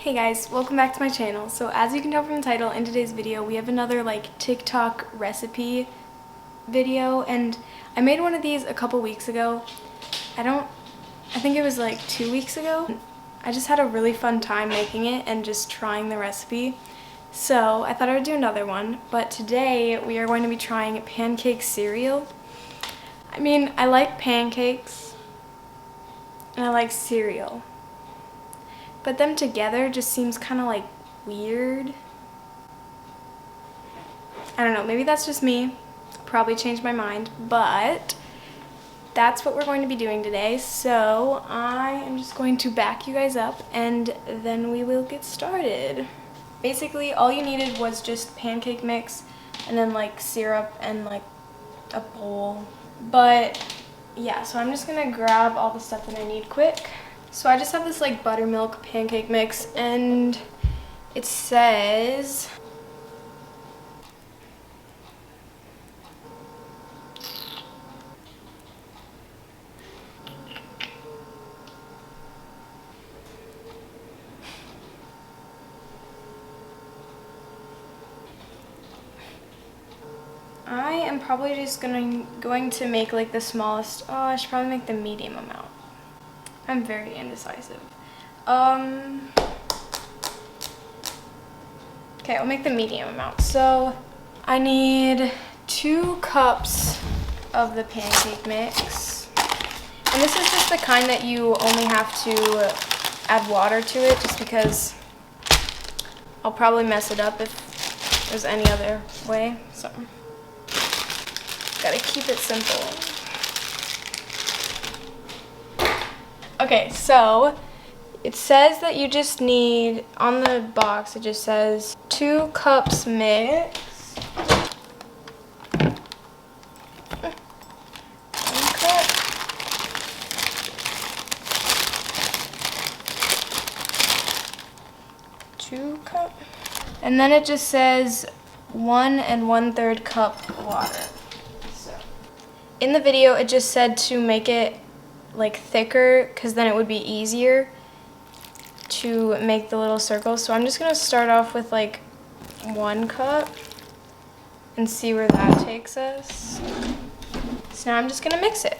Hey guys, welcome back to my channel. So as you can tell from the title, in today's video we have another TikTok recipe video, and I made one of these a couple weeks ago. I think it was 2 weeks ago. I just had a really fun time making it and just trying the recipe. So I thought I would do another one, but today we are going to be trying pancake cereal. I mean, I like pancakes and I like cereal, but them together just seems kind of weird. I don't know, maybe that's just me. Probably changed my mind, but that's what we're going to be doing today. So I am just going to back you guys up and then we will get started. Basically, all you needed was just pancake mix and then syrup and a bowl. But yeah, so I'm just gonna grab all the stuff that I need quick. So I just have this buttermilk pancake mix, and it says I am probably just going to make the smallest. Oh, I should probably make the medium amount. I'm very indecisive. Okay, I'll make the medium amount. So I need 2 cups of the pancake mix. And this is just the kind that you only have to add water to it, just because I'll probably mess it up if there's any other way. So gotta keep it simple. Okay, so it says that you just need, on the box it just says 2 cups mix. 1 cup. 2 cup. And then it just says 1 1/3 cup water. So in the video it just said to make it thicker, because then it would be easier to make the little circles. So I'm just gonna start off with 1 cup and see where that takes us. So now I'm just gonna mix it.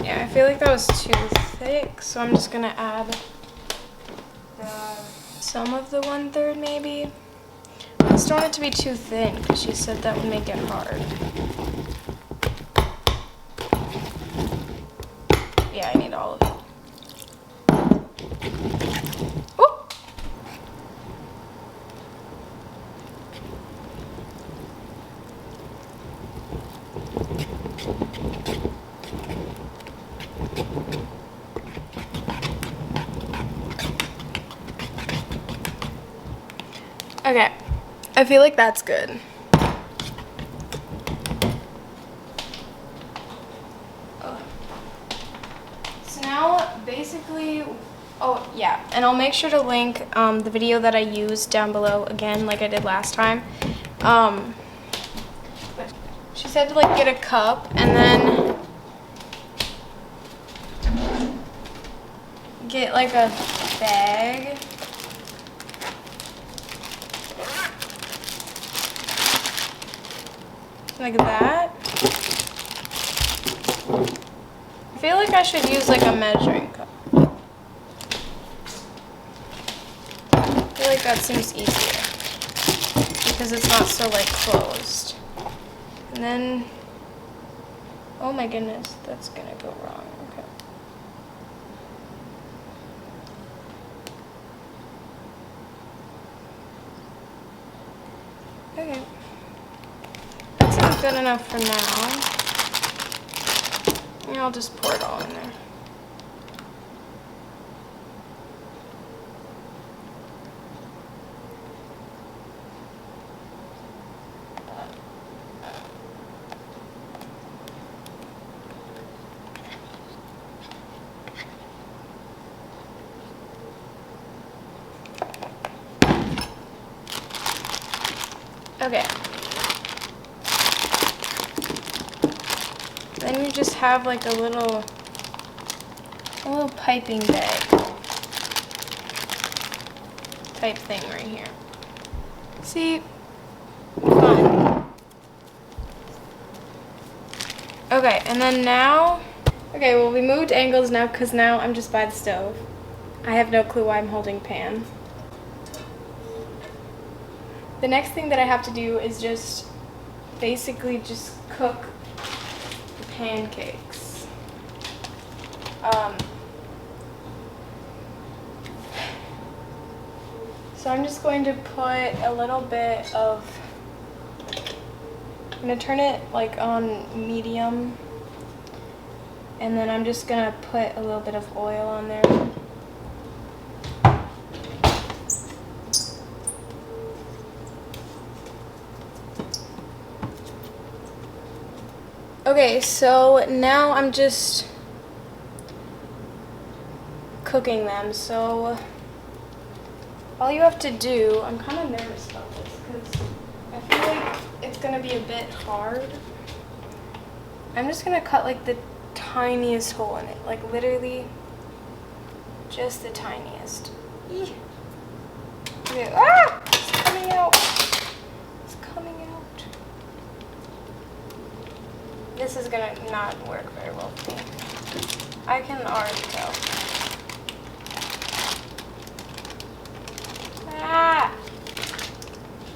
Yeah, I feel like that was too thick, so I'm just gonna add some of the 1/3 maybe. I just don't want it to be too thin, because she said that would make it hard. Yeah, I need all of it. Ooh. Okay, I feel like that's good. So now, basically, oh yeah, and I'll make sure to link the video that I used down below again, like I did last time. She said to get a cup and then get a bag. Like that. I feel like I should use a measuring cup. I feel like that seems easier because it's not so closed. And then, oh my goodness, that's gonna go wrong. Okay. Okay. Good enough for now. And I'll just pour it all in there. Okay. Then you just have like a little piping bag type thing right here. See? Fun. Okay, and then now, okay, well we moved angles now because now I'm just by the stove. I have no clue why I'm holding pan. The next thing that I have to do is just basically just cook the pancakes. So I'm just going to put a little bit of, I'm going to turn it like on medium, and then I'm just going to put a little bit of oil on there. Okay, so now I'm just cooking them. So all you have to do, I'm kind of nervous about this because I feel like it's going to be a bit hard. I'm just going to cut like the tiniest hole in it, like literally just the tiniest. Eee. Okay. Ah! It's coming out. It's coming out. This is going to not work very well for me. I can already tell. Ah!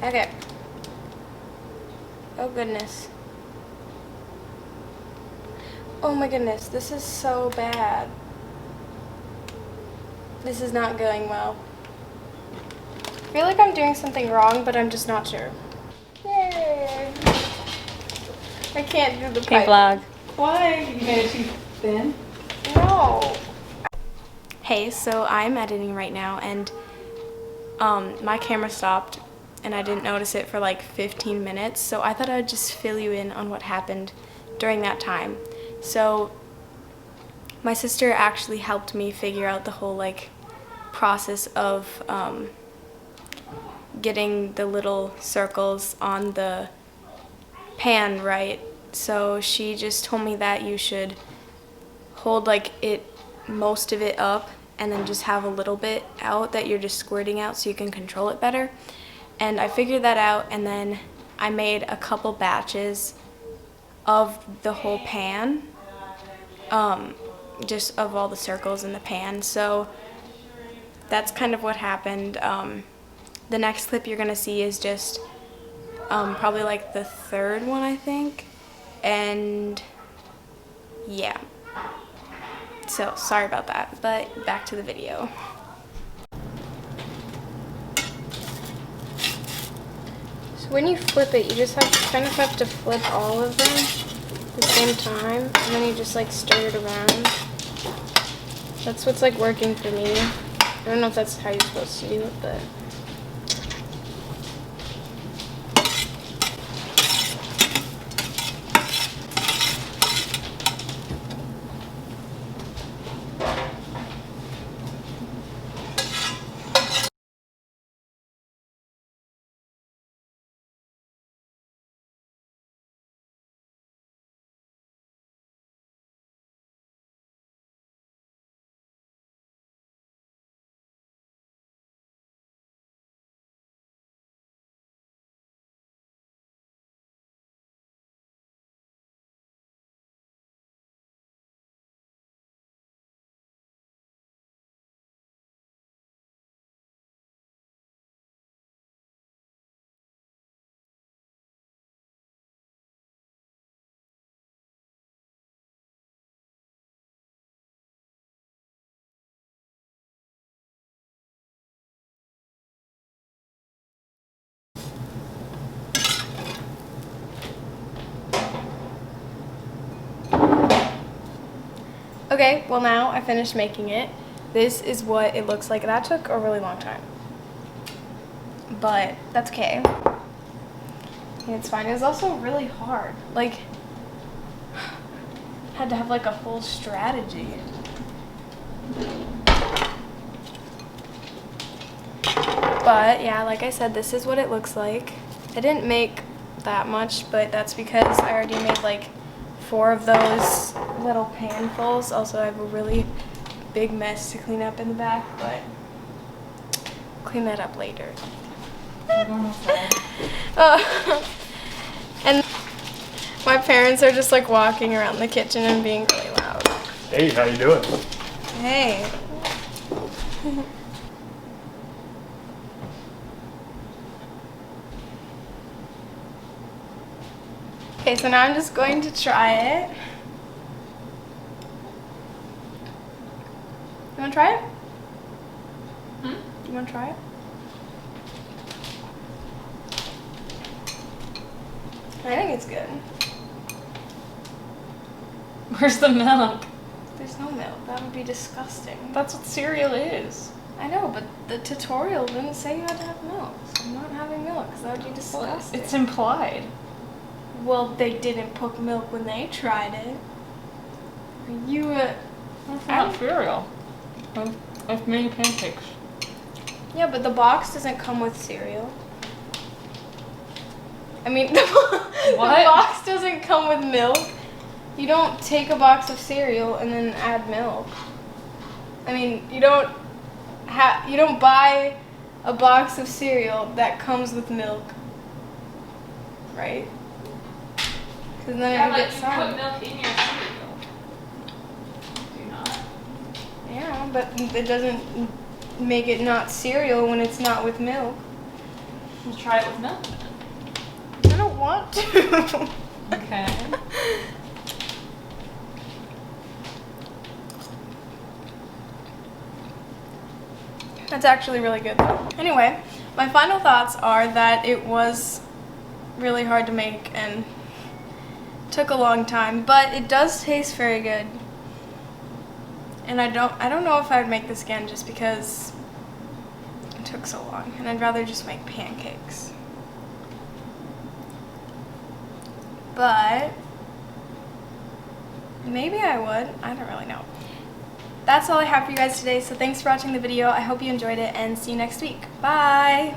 Okay. Oh goodness. Oh my goodness, this is so bad. This is not going well. I feel like I'm doing something wrong, but I'm just not sure. Yay! I can't do the pipe. Vlog. Why? You made it too thin? No. Hey, so I'm editing right now, and my camera stopped, and I didn't notice it for like 15 minutes, so I thought I'd just fill you in on what happened during that time. So my sister actually helped me figure out the whole like process of getting the little circles on the pan right. So she just told me that you should hold like most of it up and then just have a little bit out that you're just squirting out so you can control it better. And I figured that out, and then I made a couple batches of the whole pan, just of all the circles in the pan. So that's kind of what happened. The next clip you're gonna see is just probably like the third one, I think. And yeah. So sorry about that, but back to the video. So when you flip it, you just kind of have to flip all of them at the same time, and then you just like stir it around. That's what's like working for me. I don't know if that's how you're supposed to do it, but okay, well now I finished making it. This is what it looks like. That took a really long time, but that's okay. And it's fine. It was also really hard. Like, had to have like a whole strategy. But yeah, like I said, this is what it looks like. I didn't make that much, but that's because I already made like 4 of those little panfuls. Also, I have a really big mess to clean up in the back, but clean that up later. And my parents are just like walking around the kitchen and being really loud. Hey, how you doing? Hey. Okay, so now I'm just going to try it. You want to try it? You want to try it? I think it's good. Where's the milk? There's no milk. That would be disgusting. That's what cereal is. I know, but the tutorial didn't say you had to have milk. So I'm not having milk because that would be disgusting. It's implied. Well, they didn't put milk when they tried it. You, It's not cereal. It's mini pancakes. yeah, but the box doesn't come with cereal. I mean, the box doesn't come with milk. You don't take a box of cereal and then add milk. I mean, you don't buy a box of cereal that comes with milk, right? Because then it would get sour. put milk in your cereal. Do you not? Yeah, but it doesn't make it not cereal when it's not with milk. We'll try it with milk. I don't want to. Okay. That's actually really good though. Anyway, my final thoughts are that it was really hard to make and took a long time, but it does taste very good. And I don't know if I would make this again just because it took so long, and I'd rather just make pancakes. But maybe I would. I don't really know. That's all I have for you guys today, so thanks for watching the video. I hope you enjoyed it, and see you next week. Bye!